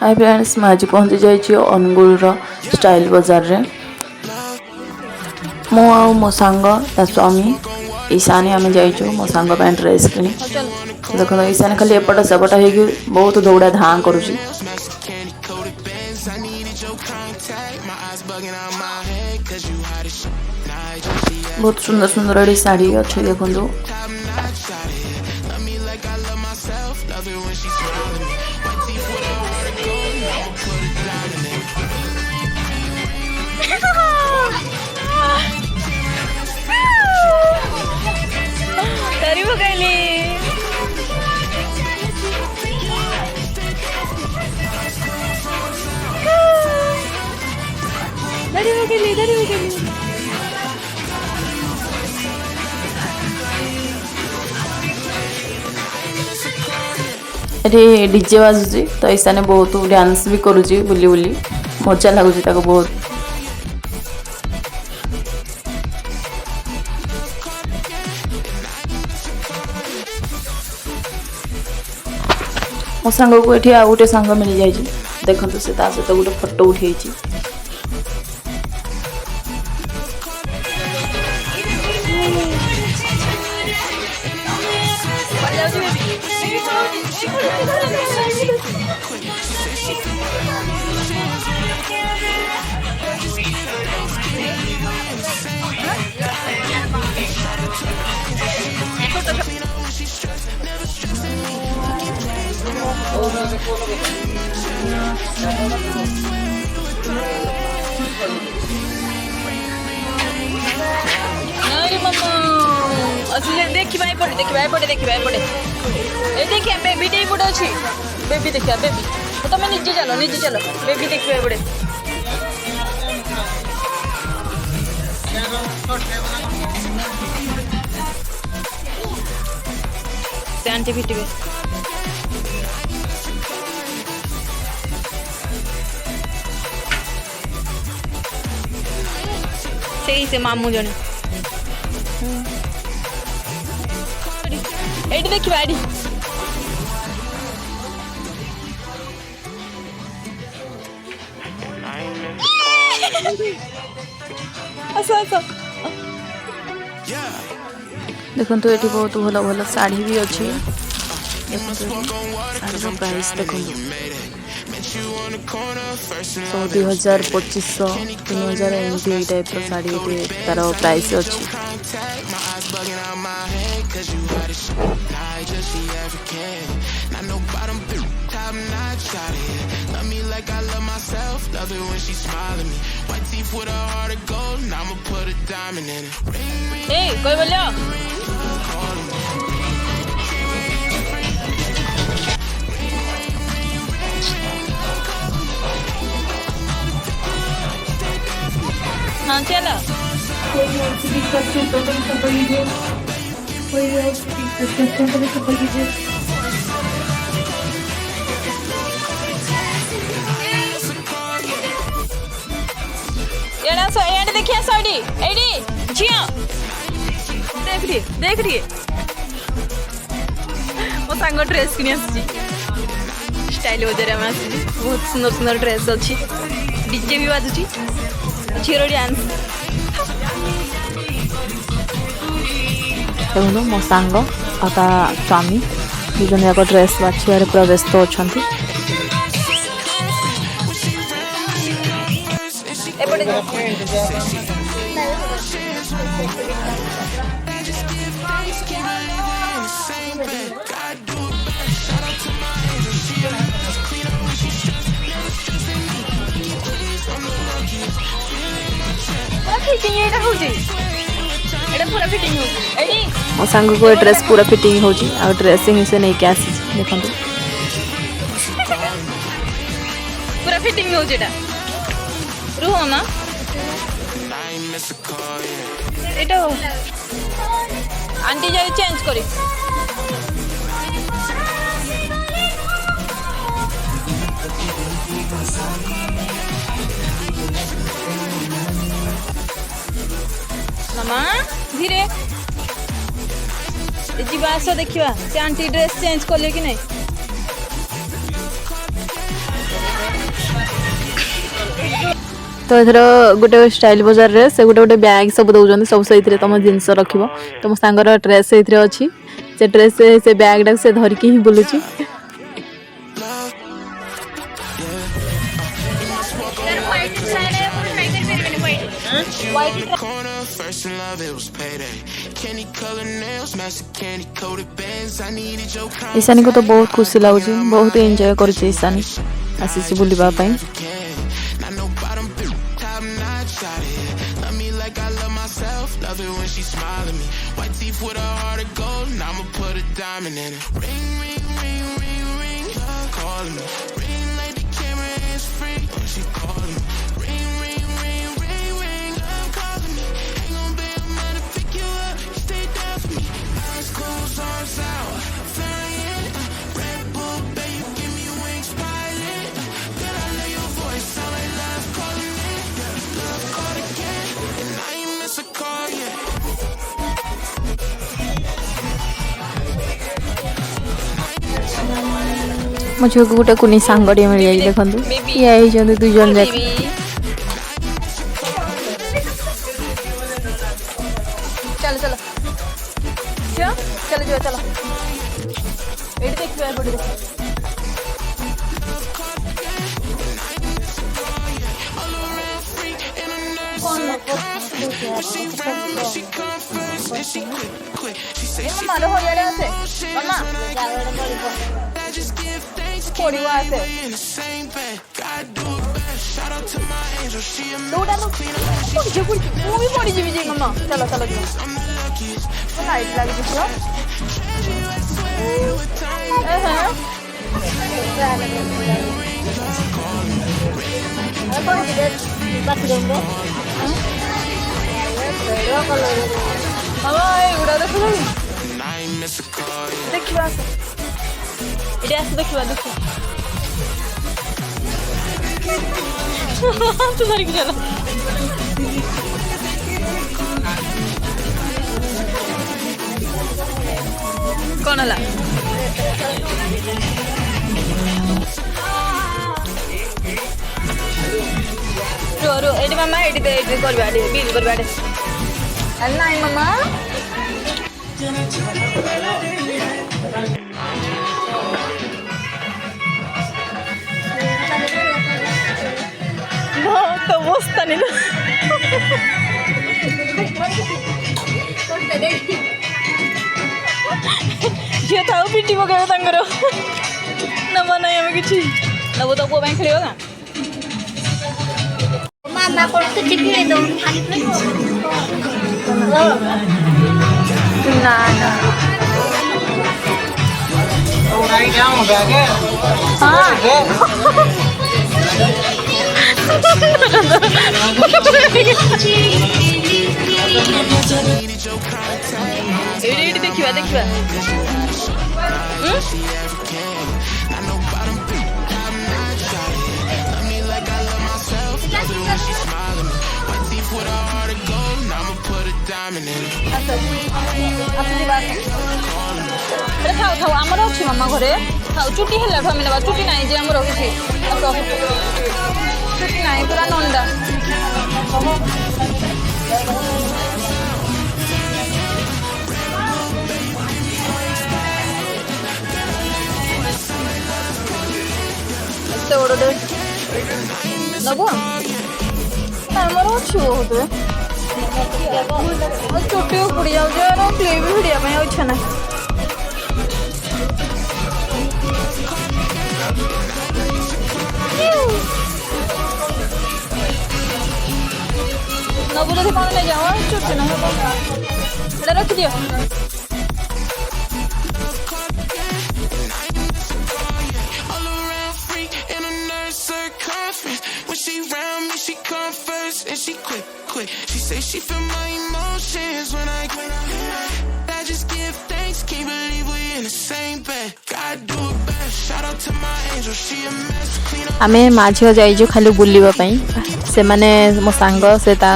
Hi friends, मैं आज पहुँची जाइए अनुगुल स्टाइल बाजार रे। मो आ मो सांग ता स्वामी ईशानी आम जाइचु मो सांग पे ड्रेस किनी। देखो ईशानी खाली एपट सेपट हो बहुत दौड़ा धाँ करुची। बहुत सुंदर सुंदर एडी साड़ी अच्छे देखो। तरी बघायली दरी बघायली ये डीजे बाजुची तो ईशाने बहुत डांस भी करुची बुली बुली मजा लगुच बहुत। मो सांग को ये आ गोटे सांग मिल जाए देखो से सहित गोटे फोटो उठे। देखिए बेबी टे गोटे अच्छी बेबी देखिए बेबी तुम निजे चलो बेबी देखिए एपटे से आंटी पिटिबे से मामू जने एटी देखिए एटी देखो तो ये बहुत भल भल शाढ़ी भी अच्छी। देखो शाढ़ी प्राइस देखो 2000 2500 3000 एमती टाइप शाढ़ी तार प्राइस अच्छी। कोई बोलो हाँ चलो एडे देखिए साड़ी एडी झिया देख रही मो सांग ड्रेस किनी आसी स्टाइल वजह में आसी बहुत सुंदर सुंदर ड्रेस अच्छी डीजे भी बाजुची झीरो डांस। देखो मो सांग और स्वामी दुजन जाक ड्रेस बाछिबार पूरा व्यस्त अच्छा। मो सांग को ड्रेस पूरा फिटिंग हो ड्रेसिंग से नहीं क्या देखो पूरा फिटिंग हो रुह ना এটা आंटी जाई चेंज करी मामा धीरे जी आस देखिए से आंटी ड्रेस चेंज कले कि नहीं तो एथर गोटे स्टाइल बजार रे से गोटे गोटे बैग सब दौरान सब से तुम जिनस रख तुम सांगर ड्रेस से अच्छी से ड्रेस से बैग टाक से धरिकी ही बुलूची ईशानी को तो बहुत खुशी लगुच बहुत एंजॉय कर ईशानी आसी बुलवाई Love it when she smile at me. White teeth with a heart of gold, and I'ma put a diamond in it. Ring, ring, ring, ring, ring. Calling me. Ring like the camera is free. When she calling me. Ring, ring, ring, ring, ring. Love calling me. Ain't gon' be a man to pick you up. Stay down for me. Eyes closed, arms out. Flying. Red Bull, babe, you give me wings, pilot. Girl, I know your voice, sound like love calling me. Love called again, and I ain't miss a call yet. मो झील को गोटे कुनी सांगटे मिल जाए देखो ये दुई जन जाक चलो चलो चलो चलो ये देखिए मारो हो जाए मामा पड़ी आसे दौड़ा लो पड़ी पड़ी जी जी मम्मा चलो चलो लाइट लगी देखो गुड़ा देख देखा ये आस देखा देख तू धरिक चलो कौन है रो रो एडी मामा एडी दे एडी करबा एडी बिल करबा एडी नहीं मामा तो बसता नहीं झील था पिटी पकड़ तर नवा ना आम कि नब तो पुआ खेल मामा को चिकने दो ना ना देखिए देखिए खाऊ खाऊ आमर अच्छी मामा घरे खाऊ चुटी है आम ना चुटी ना जे आम किसी चुटी ना पूरा नंदा नब आमर अच्छी बहुत चुटी उड़ी जाऊे क्ले भी भिड़िया इच्छा ना नबू जब कौन ले जाओ चुटी ना रख दियो She say she feel my emotions when I just give thanks, can't believe we in the same bed. God do it best. Shout out to my angel, she a mess. Clean up. आमे माझी जाइजु खाली बुलिबा पई से माने मो सांग से ता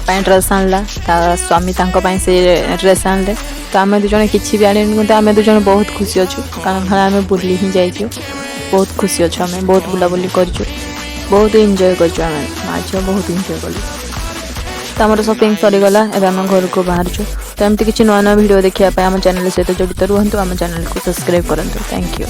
पई ड्रेस आनला ता स्वामी तांको पई से ड्रेस आनले तो आमे दु जने किछि भी आनिन तो आमे दु जने बहुत खुशी अछु कारण आमे बुली ही जाइजु बहुत खुशी अछु आमे बहुत बुला बुली करजु बहुत एंजॉय करछु आम माँ झील बहुत एंजॉय कलु तो आम सपिंग सरीगला एवं आम घर को बाहर तो एमती किसी नुआ नुआ भिड देखा आम चैनल सहित जड़ित रुहतु आम चैनल को सब्सक्राइब करूँ थैंक यू।